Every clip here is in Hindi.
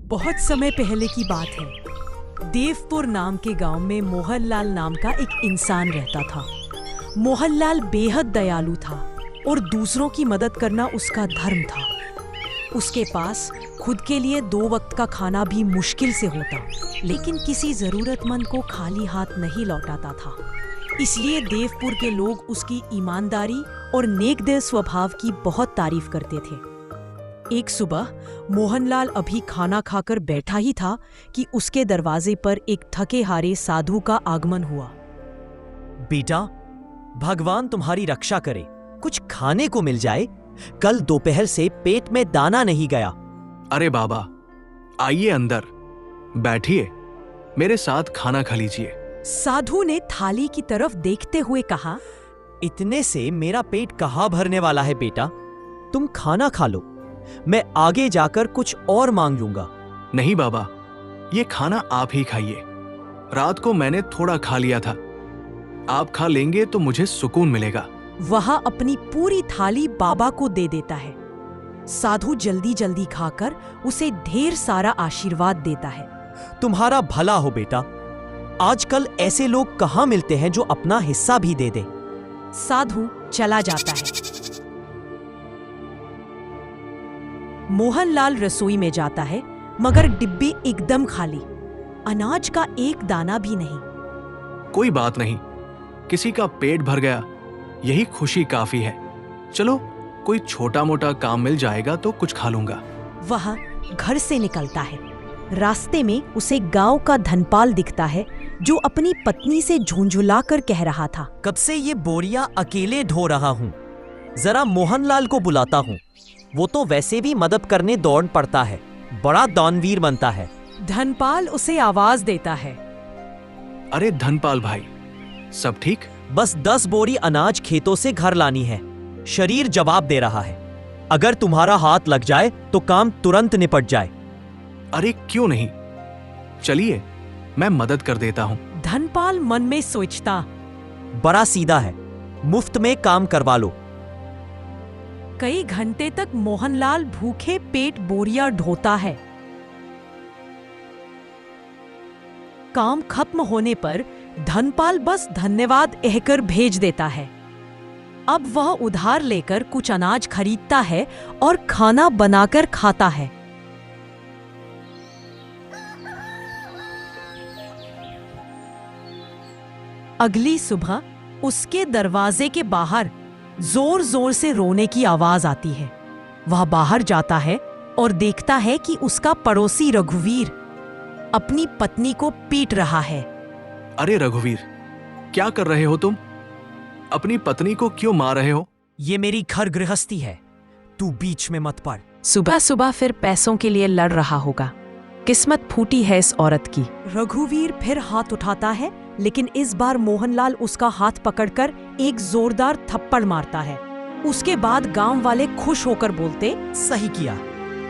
बहुत समय पहले की बात है। देवपुर नाम के गांव में मोहनलाल नाम का एक इंसान रहता था। मोहनलाल बेहद दयालु था और दूसरों की मदद करना उसका धर्म था। उसके पास खुद के लिए 2 वक्त का खाना भी मुश्किल से होता, लेकिन किसी जरूरतमंद को खाली हाथ नहीं लौटाता था। इसलिए देवपुर के लोग उसकी ईमानदारी और नेकदिल स्वभाव की बहुत तारीफ करते थे। एक सुबह मोहनलाल अभी खाना खाकर बैठा ही था कि उसके दरवाजे पर एक थके हारे साधु का आगमन हुआ। बेटा, भगवान तुम्हारी रक्षा करे, कुछ खाने को मिल जाए। कल दोपहर से पेट में दाना नहीं गया। अरे बाबा, आइए अंदर बैठिए, मेरे साथ खाना खा लीजिए। साधु ने थाली की तरफ देखते हुए कहा, इतने से मेरा पेट कहाँ भरने वाला है बेटा, तुम खाना खा लो, मैं आगे जाकर कुछ और मांग लूंगा। नहीं बाबा, ये खाना आप ही खाइए। रात को मैंने थोड़ा खा लिया था, आप खा लेंगे तो मुझे सुकून मिलेगा। वह अपनी पूरी थाली बाबा को दे देता है। साधु जल्दी जल्दी खाकर उसे ढेर सारा आशीर्वाद देता है। तुम्हारा भला हो बेटा, आजकल ऐसे लोग कहाँ मिलते हैं जो अपना हिस्सा भी दे दे। साधु चला जाता है। मोहनलाल रसोई में जाता है, मगर डिब्बी एकदम खाली, अनाज का एक दाना भी नहीं। कोई बात नहीं, किसी का पेट भर गया, यही खुशी काफी है। चलो, कोई छोटा मोटा काम मिल जाएगा तो कुछ खा लूंगा। वह घर से निकलता है। रास्ते में उसे गांव का धनपाल दिखता है, जो अपनी पत्नी से झुंझुला कर कह रहा था, कब से ये बोरियां अकेले ढो रहा हूँ, जरा मोहनलाल को बुलाता हूँ, वो तो वैसे भी मदद करने दौड़ पड़ता है, बड़ा दानवीर बनता है। धनपाल उसे आवाज देता है, अरे धनपाल भाई, सब ठीक? बस 10 बोरी अनाज खेतों से घर लानी है। शरीर जवाब दे रहा है, अगर तुम्हारा हाथ लग जाए तो काम तुरंत निपट जाए। अरे क्यों नहीं, चलिए मैं मदद कर देता हूँ। धनपाल मन में सोचता, बड़ा सीधा है, मुफ्त में काम करवा लो। कई घंटे तक मोहनलाल भूखे पेट बोरियां ढोता है। काम खत्म होने पर धनपाल बस धन्यवाद कहकर भेज देता है। अब वह उधार लेकर कुछ अनाज खरीदता है और खाना बनाकर खाता है। अगली सुबह उसके दरवाजे के बाहर जोर जोर से रोने की आवाज आती है। वह बाहर जाता है और देखता है कि उसका पड़ोसी रघुवीर अपनी पत्नी को पीट रहा है। अरे रघुवीर, क्या कर रहे हो तुम? अपनी पत्नी को क्यों मार रहे हो? ये मेरी घर गृहस्थी है, तू बीच में मत पड़। सुबह सुबह फिर पैसों के लिए लड़ रहा होगा। किस्मत फूटी है इस औरत की। रघुवीर फिर हाथ उठाता है, लेकिन इस बार मोहनलाल उसका हाथ पकड़कर एक जोरदार थप्पड़ मारता है। उसके बाद गांव वाले खुश होकर बोलते, सही किया,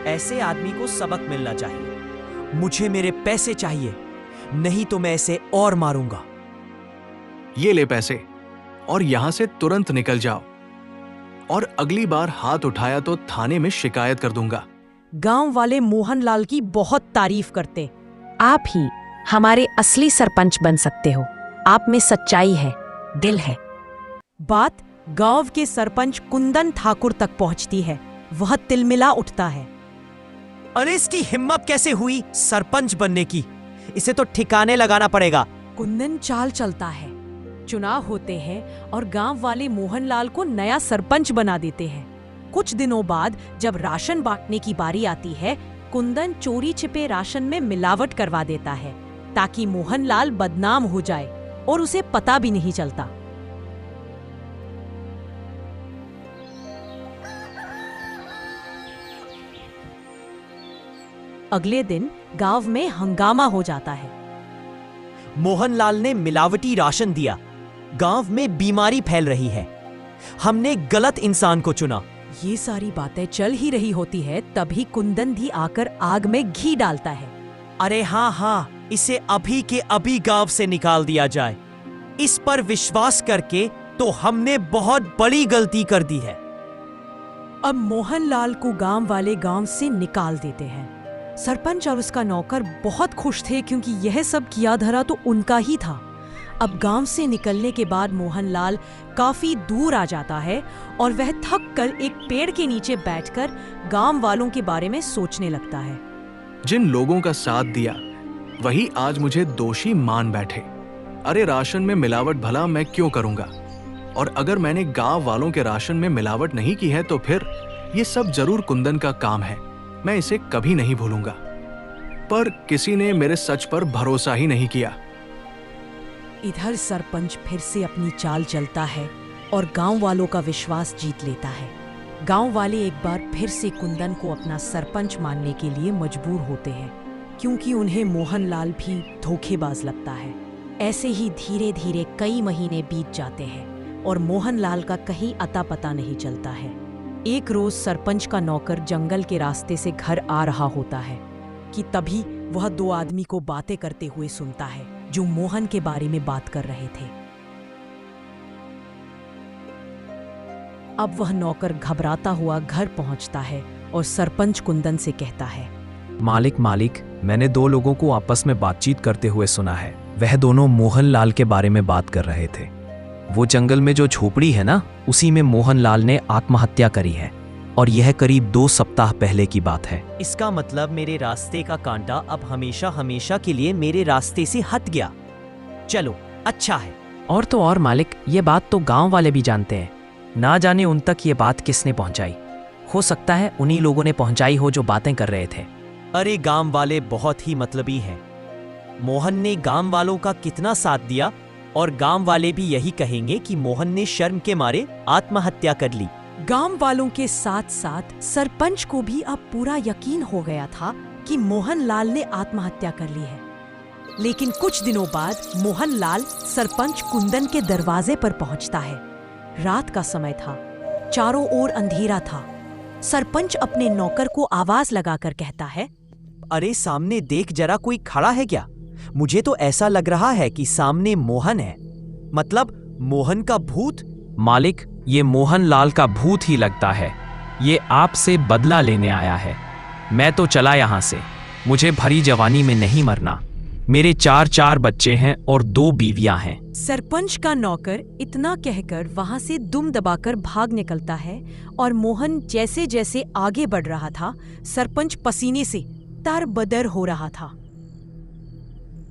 ऐसे आदमी को सबक मिलना चाहिए। मुझे मेरे पैसे चाहिए, नहीं तो मैं इसे और मारूंगा। ये ले पैसे और यहां से तुरंत निकल जाओ, और अगली बार हाथ उठाया तो थाने में शिकायत कर दूंगा। गांव वाले मोहनलाल की बहुत तारीफ करते। आप ही हमारे असली सरपंच बन सकते हो, आप में सच्चाई है, दिल है। बात गांव के सरपंच कुंदन ठाकुर तक पहुंचती है। वह तिलमिला उठता है। अरे इसकी हिम्मत कैसे हुई सरपंच बनने की, इसे तो ठिकाने लगाना पड़ेगा। कुंदन चाल चलता है। चुनाव होते हैं और गांव वाले मोहनलाल को नया सरपंच बना देते हैं। कुछ दिनों बाद जब राशन बांटने की बारी आती है, कुंदन चोरी छिपे राशन में मिलावट करवा देता है, ताकि मोहनलाल बदनाम हो जाए और उसे पता भी नहीं चलता। अगले दिन गांव में हंगामा हो जाता है। मोहनलाल ने मिलावटी राशन दिया, गांव में बीमारी फैल रही है, हमने गलत इंसान को चुना। ये सारी बातें चल ही रही होती है, तभी कुंदन भी आकर आग में घी डालता है। अरे हाँ, इसे अभी के अभी गांव से निकाल दिया जाए। इस पर विश्वास करके तो हमने बहुत बड़ी गलती कर दी है। अब मोहनलाल को गांव वाले गांव से निकाल देते हैं। सरपंच और उसका नौकर बहुत खुश थे क्योंकि यह सब किया धरा तो उनका ही था। अब गांव से निकलने के बाद मोहनलाल काफी दूर आ जाता है और वह थक कर एक पेड़ के नीचे बैठकर गांव वालों के बारे में सोचने लगता है। जिन लोगों का साथ दिया वही आज मुझे दोषी मान बैठे। अरे राशन में मिलावट भला मैं क्यों करूंगा? और अगर मैंने गांव वालों के राशन में मिलावट नहीं की है तो फिर ये सब जरूर कुंदन का काम है। मैं इसे कभी नहीं भूलूंगा। पर किसी ने मेरे सच पर भरोसा ही नहीं किया। इधर सरपंच फिर से अपनी चाल चलता है और गांव वालों का विश्वास जीत लेता है। गांव वाले एक बार फिर से कुंदन को अपना सरपंच मानने के लिए मजबूर होते हैं क्योंकि उन्हें मोहनलाल भी धोखेबाज लगता है। ऐसे ही धीरे धीरे कई महीने बीत जाते हैं और मोहनलाल का कहीं अता पता नहीं चलता है। एक रोज सरपंच का नौकर जंगल के रास्ते से घर आ रहा होता है कि तभी वह दो आदमी को बातें करते हुए सुनता है जो मोहन के बारे में बात कर रहे थे। अब वह नौकर घबराता हुआ घर पहुंचता है और सरपंच कुंदन से कहता है, मालिक, मैंने दो लोगों को आपस में बातचीत करते हुए सुना है। वह दोनों मोहनलाल के बारे में बात कर रहे थे। वो जंगल में जो झोपड़ी है ना, उसी में मोहनलाल ने आत्महत्या करी है और यह करीब 2 सप्ताह पहले की बात है। इसका मतलब मेरे रास्ते का कांटा अब हमेशा हमेशा के लिए मेरे रास्ते से हट गया। चलो अच्छा है। और तो और मालिक, ये बात तो गांव वाले भी जानते हैं। ना जाने उन तक ये बात किसने पहुंचाई। हो सकता है उन्हीं लोगों ने पहुंचाई हो जो बातें कर रहे थे। अरे गांव वाले बहुत ही मतलबी हैं। मोहन ने गांव वालों का कितना साथ दिया और गांव वाले भी यही कहेंगे कि मोहन ने शर्म के मारे आत्महत्या कर ली। गांव वालों के साथ साथ सरपंच को भी अब पूरा यकीन हो गया था कि मोहनलाल ने आत्महत्या कर ली है। लेकिन कुछ दिनों बाद मोहनलाल सरपंच कुंदन के दरवाजे पर पहुंचता है। रात का समय था, चारों ओर अंधेरा था। सरपंच अपने नौकर को आवाज लगाकर कहता है, अरे सामने देख जरा, कोई खड़ा है क्या? मुझे तो ऐसा लग रहा है कि सामने मोहन है, मतलब मोहन का भूत। मालिक, ये मोहनलाल का भूत ही लगता है। ये आपसे बदला लेने आया है। मैं तो चला यहाँ से। मुझे भरी जवानी में नहीं मरना। मेरे 4 बच्चे हैं और 2 बीवियां हैं। सरपंच का नौकर इतना कहकर वहां से दुम दबाकर भाग निकलता है और मोहन जैसे जैसे आगे बढ़ रहा था, सरपंच पसीने से तरबदर हो रहा था।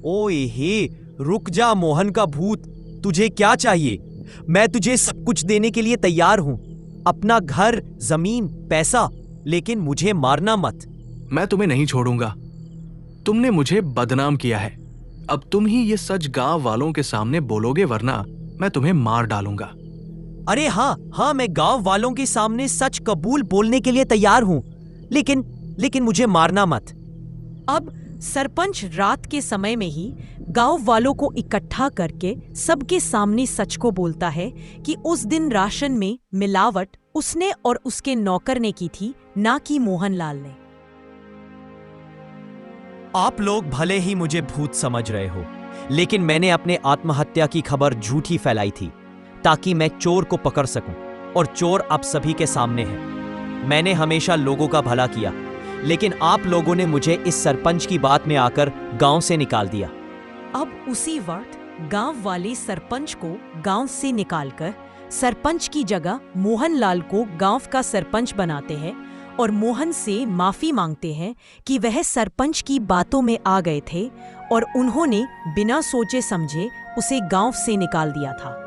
ओए हे, रुक जा मोहन का भूत, तुझे क्या चाहिए? मैं तुझे सब कुछ देने के लिए तैयार हूँ, अपना घर, जमीन, पैसा, लेकिन मुझे मारना मत। मैं तुम्हें नहीं छोड़ूंगा। तुमने मुझे बदनाम किया है। अब तुम ही ये सच गांव वालों के सामने बोलोगे, वरना मैं तुम्हें मार डालूंगा। अरे हाँ, मैं गांव वालों के सामने सच कबूल बोलने के लिए तैयार हूँ, लेकिन मुझे मारना मत। अब सरपंच रात के समय में ही गांव वालों को इकट्ठा करके सबके सामने सच को बोलता है कि उस दिन राशन में मिलावट उसने और उसके नौकर ने की थी, ना कि मोहनलाल ने। आप लोग भले ही मुझे भूत समझ रहे हो, लेकिन मैंने अपने आत्महत्या की खबर झूठी फैलाई थी ताकि मैं चोर को पकड़ सकूं, और चोर अब सभी के सामने है। मैंने हमेशा लोगों का भला किया, लेकिन आप लोगों ने मुझे इस सरपंच की बात में आकर गांव से निकाल दिया। अब उसी वक्त गांव वाले सरपंच को गांव से निकालकर सरपंच की जगह मोहनलाल को गांव का सरपंच बनाते हैं और मोहन से माफी मांगते हैं कि वह सरपंच की बातों में आ गए थे और उन्होंने बिना सोचे समझे उसे गांव से निकाल दिया था।